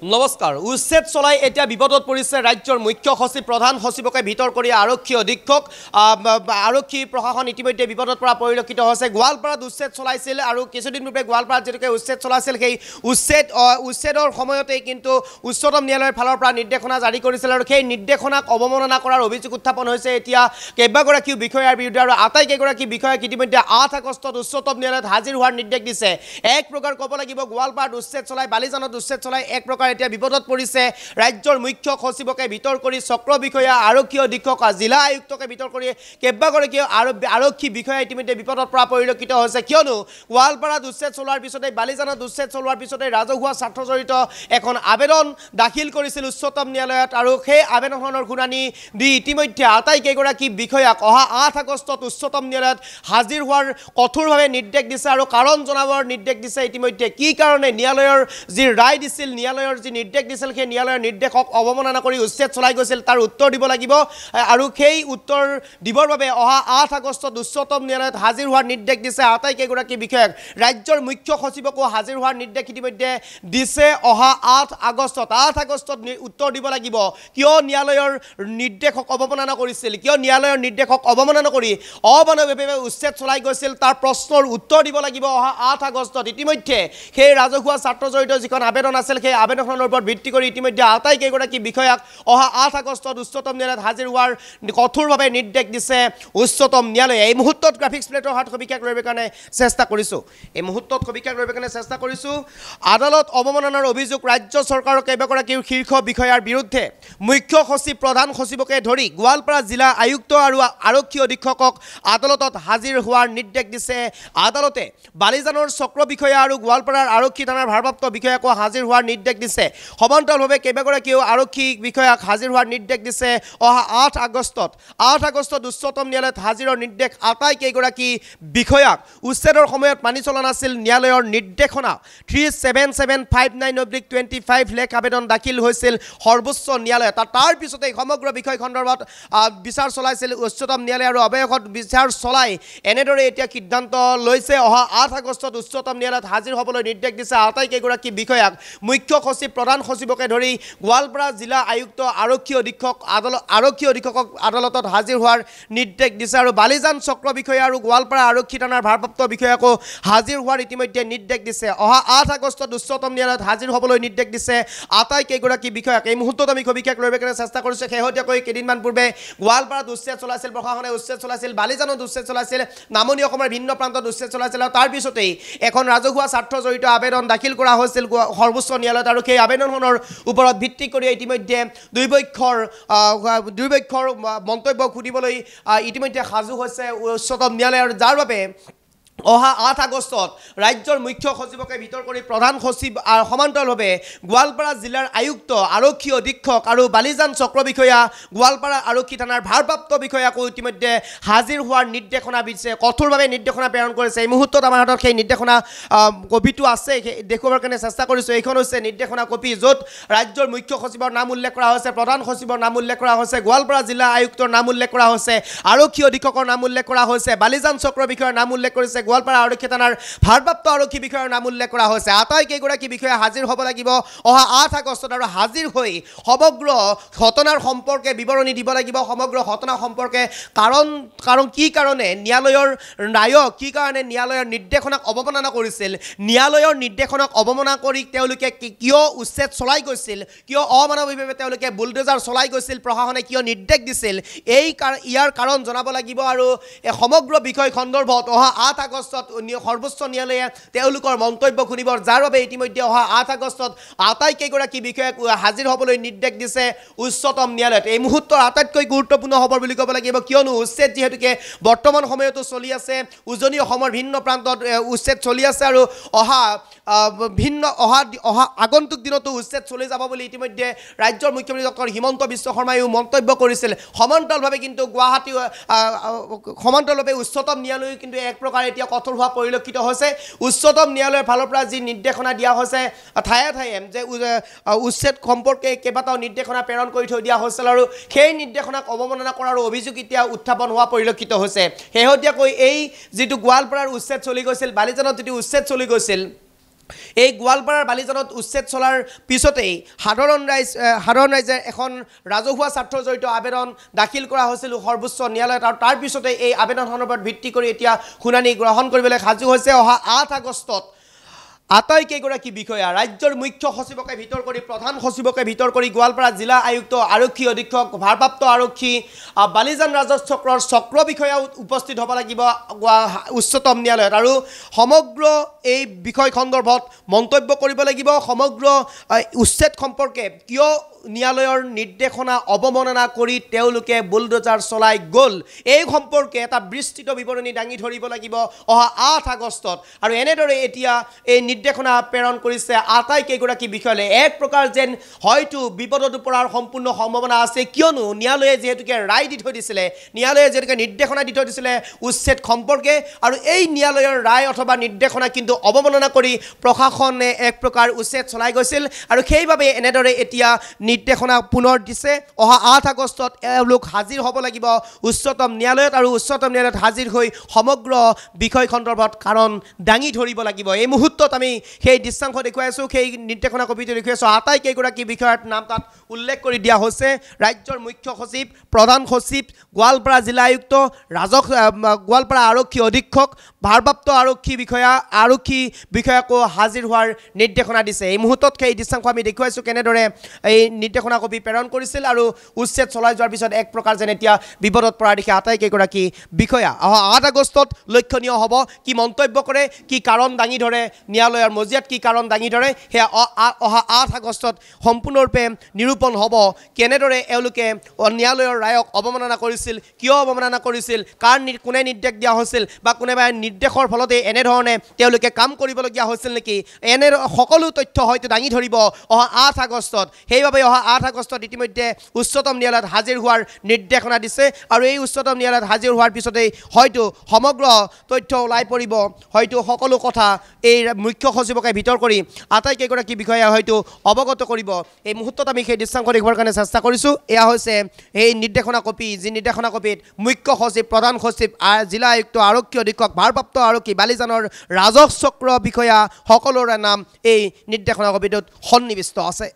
নমস্কাৰ উচ্ছেদ চলাই এতিয়া বিপদত পৰিছে ৰাজ্যৰ মুখ্য সচিব প্ৰধান সচিবকে ভিতৰ কৰি আৰক্ষী অধীক্ষক আৰক্ষী প্ৰশাসন ইতিমধ্যে বিপদত পৰা পৰিলক্ষিত হৈছে গোৱালপাৰাত উচ্ছেদ চলাইছিল আৰু কিছুদিন পূৰ্বে গোৱালপাৰাত যেনেকৈ উচ্ছেদ চলাইছিল সেই উচ্ছেদৰ সময়তে কিন্তু উচ্চতম ন্যায়ালয়ৰ ফালৰ পৰা নিৰ্দেশনা জাৰি কৰিছিল আৰু সেই নিৰ্দেশনাক অৱমাননা কৰাৰ অভিযোগ উত্থাপন হৈছে এতিয়া কেইবাগৰাকীও বিষয়াৰ বিৰুদ্ধে আৰু আটাইকেইগৰাকী বিষয়াক ইতিমধ্যে 8 আগষ্টত উচ্চতম ন্যায়ালয়ত হাজিৰ হোৱাৰ নিৰ্দেশ দিছে এক প্ৰকাৰ ক'ব লাগিব গোৱালপাৰাত উচ্ছেদ চলাই বালিজানত উচ্ছেদ চলাই এক প্ৰকাৰ এতিয়া বিপদত পৰিছে ৰাজ্যৰ মুখ্য সচিবকে ভিতৰ কৰি চক্ৰ বিষয়া আৰক্ষী অধীক্ষক জিলা আয়ুক্তকে ভিতৰ কৰি কেইবাগৰাকী আৰক্ষী বিষয়া ইতিমধ্যে বিপদত পৰা পৰিলক্ষিত হৈছে কিয়নো গোৱালপাৰাত উচ্ছেদ চলোৱাৰ পিছতে বালিজানত উচ্ছেদ চলোৱাৰ পিছতে ৰাজহুৱা স্বাৰ্থজড়িত এখন আবেদন দাখিল কৰিছিল উচ্চতম ন্যায়ালয়ত আৰু সেই আবেদনখনৰ শুনানি দি ইতিমধ্যে আটাইকেইগৰাকী বিষয়াক অহা 8 আগষ্টত উচ্চতম ন্যায়ালয়ত হাজিৰ হোৱাৰ কঠোৰভাৱে নিৰ্দেশ দিছে আৰু কাৰণ জনাবৰ নিৰ্দেশ দিছে ইতিমধ্যে কি কাৰণে ন্যায়ালয়ৰ যি ৰায় দিছিল ন্যায়ালয়ৰ যি নিৰ্দেশ দিছিল সেই ন্যায়ালয়ৰ নিৰ্দেশক অৱমাননা কৰি উচ্ছেদ চলাই গৈছিল তাৰ উত্তৰ দিব লাগিব আৰু সেই উত্তৰ দিবৰ বাবে অহা 8 আগষ্টত উচ্চতম ন্যায়ালয়ত হাজিৰ হোৱাৰ নিৰ্দেশ দিছে আটাইকেইগৰাকী বিষয়াক ৰাজ্যৰ মুখ্য সচিবকো হাজিৰ হোৱাৰ নিৰ্দেশ ইতিমধ্যে দিছে অহা 8 আগষ্টত উত্তৰ দিব লাগিব কিয় ন্যায়ালয়ৰ নিৰ্দেশক অৱমাননা কৰিছিল কিয় ন্যায়ালয়ৰ নিৰ্দেশক অৱমাননা কৰি অমানৱিকভাৱে উচ্ছেদ চলাই গৈছিল তাৰ প্ৰশ্নৰ উত্তৰ দিব লাগিব অহা 8 আগষ্টত ইতিমধ্যে সেই ৰাজহুৱা স্বাৰ্থজড়িত যিখন আবেদন আছিল সেই আবেদনখনৰ ওপৰত ভিত্তি কৰি ইতিমধ্যে আটাইকেইগৰাকী বিষয়াক অহা 8 আগষ্টত উচ্চতম ন্যায়ালয়ত হাজিৰ হোৱাৰ কঠোৰভাৱে নিৰ্দেশ দিছে উচ্চতম ন্যায়ালয়ে এই মুহূৰ্তত গ্ৰাফিক্স প্লেটৰ হাত সবিশেষ লবৰ কাৰণে চেষ্টা কৰিছোঁ আদালত অৱমাননাৰ অভিযোগ ৰাজ্য চৰকাৰৰ কেইবাগৰাকী শীৰ্ষ বিষয়াৰ বিৰুদ্ধে মুখ্য সচিব প্ৰধান সচিবকে ধৰি গোৱালপাৰা জিলা আয়ুক্ত আৰু আৰক্ষী অধীক্ষকক আদালতত হাজিৰ হোৱাৰ নিৰ্দেশ দিছে আদালতে বালিজানৰ চক্ৰ বিষয়া আৰু গোৱালপাৰাৰ আৰক্ষী থানাৰ ভাৰপ্ৰাপ্ত বিষয়াকো হাজিৰ হোৱাৰ নিৰ্দেশ দিছে সমান্তৰালভাৱে কেইবাগৰাকীও আৰক্ষী বিষয়াক হাজিৰ হোৱাৰ নিৰ্দেশ দিছে অহা 8 আগষ্টত উচ্চতম ন্যায়ালয়ত হাজিৰৰ নিৰ্দেশ আটাইকেইগৰাকী বিষয়াক উচ্ছেদৰ সময়ত মানি চলা নাছিল ন্যায়ালয়ৰ নিৰ্দেশনা 37759/25 লেখ আবেদন দাখিল হৈছিল সৰ্বোচ্চ ন্যায়ালয়ত তাৰ পিছতে সমগ্ৰ বিষয় সন্দৰ্ভত বিচাৰ চলাইছিল উচ্চতম ন্যায়ালয় আৰু অৱশেষত বিচাৰ চলাই এনেদৰে এতিয়া সিদ্ধান্ত লৈছে অহা 8 আগষ্টত উচ্চতম ন্যায়ালয়ত হাজিৰ হ'বলৈ নিৰ্দেশ দিছে আটাইকেইগৰাকী বিষয়াক মুখ্য সচিব প্ৰধান সচিবকে ধৰি গোৱালপাৰা জিলা আয়ুক্ত আৰক্ষী অধীক্ষকক আদালতত হাজিৰ হোৱাৰ নিৰ্দেশ দিছে আৰু বালিজান চক্ৰ বিষয়া আৰু গোৱালপাৰা আৰক্ষী থানাৰ ভাৰপ্ৰাপ্ত বিষয়াকো হাজিৰ হোৱাৰ ইতিমধ্যে নিৰ্দেশ দিছে অহা 8 আগষ্টত উচ্চতম ন্যায়ালয়ত হাজিৰ হ'বলৈ নিৰ্দেশ দিছে আটাইকেইগৰাকী বিষয়াক এই মুহূৰ্তত আমি সবিশেষ লবৰ কাৰণে চেষ্টা কৰিছোঁ শেহতীয়াকৈ কেইদিনমান পূৰ্বে গোৱালপাৰাত উচ্ছেদ চলাইছিল প্ৰশাসনে উচ্ছেদ চলাইছিল বালিজানত উচ্ছেদ চলাইছিল নামনি অসমৰ ভিন্ন প্ৰান্তত উচ্ছেদ চলাইছিল আৰু তাৰ পিছতেই এখন ৰাজহুৱা স্বাৰ্থজড়িত আবেদন দাখিল কৰা হৈছিল সৰ্বোচ্চ ন্যায়ালয়ত আৰু সেই আবেদনখনৰ ওপৰত ভিত্তি কৰি ইতিমধ্যে দুইপক্ষৰ মন্তব্য সুধিবলৈ ইতিমধ্যে সাজু হৈছে উচ্চতম ন্যায়ালয়ৰ যাৰ বাবে অহা 8 আগষ্টত ৰাজ্যৰ মুখ্য সচিবকে ভিতৰ কৰি প্ৰধান সচিব সমান্তৰালভাৱে গোৱালপাৰা জিলাৰ আয়ুক্ত আৰক্ষী অধীক্ষক আৰু বালিজান চক্ৰ বিষয়া গোৱালপাৰা আৰক্ষী থানাৰ ভাৰপ্ৰাপ্ত বিষয়াকো ইতিমধ্যে হাজিৰ হোৱাৰ নিৰ্দেশনা দিছে কঠোৰভাৱে নিৰ্দেশনা প্ৰেৰণ কৰিছে এই মুহূৰ্তত আমাৰ হাতত সেই নিৰ্দেশনা কপিটো আছে দেখুৱাবৰ কাৰণে চেষ্টা কৰিছোঁ এইখন হৈছে নিৰ্দেশনা কপি য'ত ৰাজ্যৰ মুখ্য সচিবৰ নাম উল্লেখ কৰা হৈছে প্ৰধান সচিবৰ নাম উল্লেখ কৰা হৈছে গোৱালপাৰা জিলা আয়ুক্তৰ নাম উল্লেখ কৰা হৈছে আৰক্ষী অধীক্ষকৰ নাম উল্লেখ কৰা হৈছে বালিজান চক্ৰ বিষয়াৰ নাম উল্লেখ কৰিছে গোৱালপাৰা আৰক্ষী থানাৰ ভাৰপ্ৰাপ্ত আৰক্ষী বিষয়াৰ নাম উল্লেখ কৰা হৈছে আটাইকেইগৰাকী বিষয়া হাজিৰ হ'ব লাগিব অহা 8 আগষ্টত আৰু হাজিৰ হৈ সমগ্ৰ ঘটনাৰ সম্পৰ্কে বিৱৰণী দিব লাগিব সমগ্ৰ ঘটনা সম্পৰ্কে কাৰণ কি কাৰণে ন্যায়ালয়ৰ ৰায়ক কি কাৰণে ন্যায়ালয়ৰ নিৰ্দেশনাক অৱমাননা কৰিছিল ন্যায়ালয়ৰ নিৰ্দেশনাক অৱমাননা কৰি তেওঁলোকে কিয় উচ্ছেদ চলাই গৈছিল কিয় অমানৱিকভাৱে তেওঁলোকে বুলডোজাৰ চলাই গৈছিল প্ৰশাসনে কিয় নিৰ্দেশ দিছিল ইয়াৰ কাৰণ জনাব লাগিব আৰু সমগ্ৰ বিষয় সন্দৰ্ভত অহা 8 আগষ্টত সৰ্বোচ্চ ন্যায়ালয়ে তেওঁলোকৰ মন্তব্য শুনিবৰ যাৰ বাবে ইতিমধ্যে অহা 8 আগষ্টত আটাইকেইগৰাকী বিষয়াক হাজিৰ হ'বলৈ নিৰ্দেশ দিছে উচ্চতম ন্যায়ালয়ত এই মুহূৰ্তৰ আটাইতকৈ গুৰুত্বপূৰ্ণ খবৰ বুলি ক'ব লাগিব কিয়নো উচ্ছেদ যিহেতুকে বৰ্তমান সময়তো চলি আছে উজনি অসমৰ ভিন্ন প্ৰান্তত উচ্ছেদ চলি আছে আৰু অহা আগন্তুক দিনতো উচ্ছেদ চলি যাব বুলি ইতিমধ্যে ৰাজ্যৰ মুখ্যমন্ত্ৰী ডক্টৰ হিমন্ত বিশ্ব শৰ্মায়ো মন্তব্য কৰিছিল সমান্তৰালভাৱে কিন্তু সমান্তৰালভাৱে উচ্চতম ন্যায়ালয়ে কিন্তু এক প্ৰকাৰ এতিয়া কঠোৰ হোৱা পৰিলক্ষিত হৈছে উচ্চতম ন্যায়ালয়ৰ ফালৰ পৰা যি নিৰ্দেশনা দিয়া হৈছে ঠায়ে ঠায়ে যে উচ্ছেদ সম্পৰ্কে কেইবাটাও নিৰ্দেশনা প্ৰেৰণ কৰি থৈ দিয়া হৈছিল আৰু সেই নিৰ্দেশনাক অৱমাননা কৰাৰ অভিযোগ এতিয়া উত্থাপন হোৱা পৰিলক্ষিত হৈছে শেহতীয়াকৈ এই যিটো গোৱালপাৰাৰ উচ্ছেদ চলি গৈছিল বালিজানত যিটো উচ্ছেদ চলি গৈছিল এই গোৱালপাৰাৰ বালিজানত উচ্ছেদ চলাৰ পিছতেই সাধাৰণ ৰাইজে এখন ৰাজহুৱা স্বাৰ্থ জড়িত আবেদন দাখিল কৰা হৈছিল সৰ্বোচ্চ ন্যায়ালয়ত আৰু তাৰ পিছতে এই আবেদনখনৰ ওপৰত ভিত্তি কৰি এতিয়া শুনানি গ্ৰহণ কৰিবলৈ সাজু হৈছে অহা 8 আগষ্টত আটাইকেইগৰাকী বিষয়া ৰাজ্যৰ মুখ্য সচিবকে ভিতৰ কৰি প্ৰধান সচিবকে ভিতৰ কৰি গোৱালপাৰা জিলা আয়ুক্ত আৰক্ষী অধীক্ষক ভাৰপ্ৰাপ্ত আৰক্ষী বালিজান ৰাজহ চক্ৰৰ চক্ৰ বিষয়া উপস্থিত হ'ব লাগিব উচ্চতম ন্যায়ালয়ত আৰু সমগ্ৰ এই বিষয় সন্দৰ্ভত মন্তব্য কৰিব লাগিব সমগ্ৰ উচ্ছেদ সম্পৰ্কে কিয় ন্যায়ালয়ৰ নিৰ্দেশনা অৱমাননা কৰি তেওঁলোকে বুলডোজাৰ চলাই গ'ল এই সম্পৰ্কে এটা বিস্তৃত বিৱৰণী দাঙি ধৰিব লাগিব অহা 8 আগষ্টত আৰু এনেদৰে এতিয়া এই নিৰ্দেশনা প্ৰেৰণ কৰিছে আটাইকেইগৰাকী বিষয়ালৈ এক প্ৰকাৰ যেন হয়তো বিপদত পৰাৰ সম্পূৰ্ণ সম্ভাৱনা আছে কিয়নো ন্যায়ালয়ে যেহেতুকে ৰায় দি থৈ দিছিলে ন্যায়ালয়ে যেহেতুকে নিৰ্দেশনা দি থৈ দিছিলে উচ্ছেদ সম্পৰ্কে আৰু এই ন্যায়ালয়ৰ ৰায় অথবা নিৰ্দেশনা কিন্তু অৱমাননা কৰি প্ৰশাসনে এক প্ৰকাৰ উচ্ছেদ চলাই গৈছিল আৰু সেইবাবে এনেদৰে এতিয়া নিৰ্দেশনা পুনৰ দিছে অহা 8 আগষ্টত এওঁলোক হাজিৰ হ'ব লাগিব উচ্চতম ন্যায়ালয়ত আৰু উচ্চতম ন্যায়ালয়ত হাজিৰ হৈ সমগ্ৰ বিষয় সন্দৰ্ভত কাৰণ দাঙি ধৰিব লাগিব এই মুহূৰ্তত আমি সেই দৃশ্যাংশ দেখুৱাই আছোঁ সেই নিৰ্দেশনা কপিটো দেখুৱাই আছোঁ আটাইকেইগৰাকী বিষয়াৰ নাম তাত উল্লেখ কৰি দিয়া হৈছে ৰাজ্যৰ মুখ্য সচিব প্ৰধান সচিব গোৱালপাৰা জিলা আয়ুক্ত গোৱালপাৰা আৰক্ষী অধীক্ষক ভাৰপ্ৰাপ্ত আৰক্ষী বিষয়াকো হাজিৰ হোৱাৰ নিৰ্দেশনা দিছে এই মুহূৰ্তত সেই দৃশ্যাংশ আমি দেখুৱাইছোঁ কেনেদৰে এই নিৰ্দেশনা কপি প্ৰেৰণ কৰিছিল আৰু উচ্ছেদ চলাই যোৱাৰ পিছত এক প্ৰকাৰ যেন এতিয়া বিপদত পৰা দেখি আটাইকেইগৰাকী বিষয়া অহা 8 আগষ্টত লক্ষণীয় হ'ব কি মন্তব্য কৰে কি কাৰণ দাঙি ধৰে ন্যায়ালয়ৰ মজিয়াত কি কাৰণ দাঙি ধৰে সেয়া অহা 8 আগষ্টত সম্পূৰ্ণৰূপে নিৰূপণ হ'ব কেনেদৰে এওঁলোকে ন্যায়ালয়ৰ ৰায়ক অৱমাননা কৰিছিল কিয় অৱমাননা কৰিছিল কোনে নিৰ্দেশ দিয়া হৈছিল বা কোনোবাই নিৰ্দেশৰ ফলতে এনেধৰণে তেওঁলোকে কাম কৰিবলগীয়া হৈছিল নেকি এনে সকলো তথ্য হয়তো দাঙি ধৰিব অহা 8 আগষ্টত সেইবাবে অহা 8 আগষ্টত ইতিমধ্যে উচ্চতম ন্যায়ালয়ত হাজিৰ হোৱাৰ নিৰ্দেশনা দিছে আৰু এই উচ্চতম ন্যায়ালয়ত হাজিৰ হোৱাৰ পিছতেই হয়তো সমগ্ৰ তথ্য ওলাই পৰিব হয়তো সকলো কথা এই মুখ্য সচিবকে ভিতৰ কৰি আটাইকেইগৰাকী বিষয়াই হয়তো অৱগত কৰিব এই মুহূৰ্তত আমি সেই দৃশ্যাংশ দেখুৱাৰ কাৰণে চেষ্টা কৰিছোঁ এয়া হৈছে এই নিৰ্দেশনা কপি যি নিৰ্দেশনা কপিত মুখ্য সচিব প্ৰধান সচিব জিলা আয়ুক্ত আৰক্ষী অধীক্ষক ভাৰপ্ৰাপ্ত আৰক্ষী বালিজানৰ ৰাজহ চক্ৰ বিষয়া সকলোৰে নাম এই নিৰ্দেশনা কপিটোত সন্নিৱিষ্ট আছে